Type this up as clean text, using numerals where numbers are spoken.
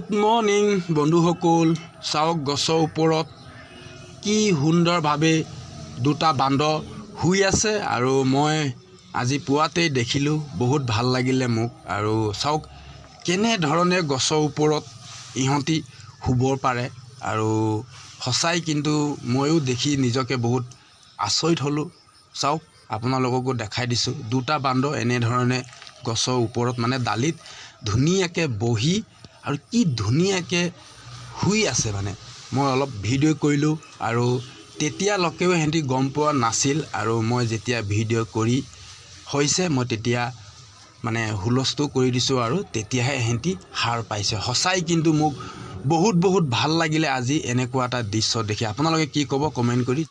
Good morning বন্ধুসকল, চাওক গছৰ ওপৰত কি সুন্দৰভাৱে দুটা বান্দৰ শুই আছে আৰু মই আজি পুৱাতেই দেখিলোঁ। বহুত ভাল লাগিলে মোক। আৰু চাওক কেনেধৰণে গছৰ ওপৰত ইহঁতি শুব পাৰে আৰু সঁচাই কিন্তু ময়ো দেখি নিজকে বহুত আচৰিত হ'লোঁ। চাওক আপোনালোককো দেখাই দিছোঁ, দুটা বান্দৰ এনেধৰণে গছৰ ওপৰত মানে ডালিত ধুনীয়াকৈ বহি আৰু কি ধুনীয়াকৈ শুই আছে। মানে মই অলপ ভিডিঅ' কৰিলোঁ আৰু তেতিয়ালৈকেও সিহঁতি গম পোৱা নাছিল আৰু মই যেতিয়া ভিডিঅ' কৰি হৈছে মই তেতিয়া মানে হুলস্থুল কৰি দিছোঁ আৰু তেতিয়াহে সিহঁতি সাৰ পাইছে। সঁচাই কিন্তু মোক বহুত ভাল লাগিলে আজি এনেকুৱা এটা দৃশ্য দেখি। আপোনালোকে কি ক'ব কমেণ্ট কৰি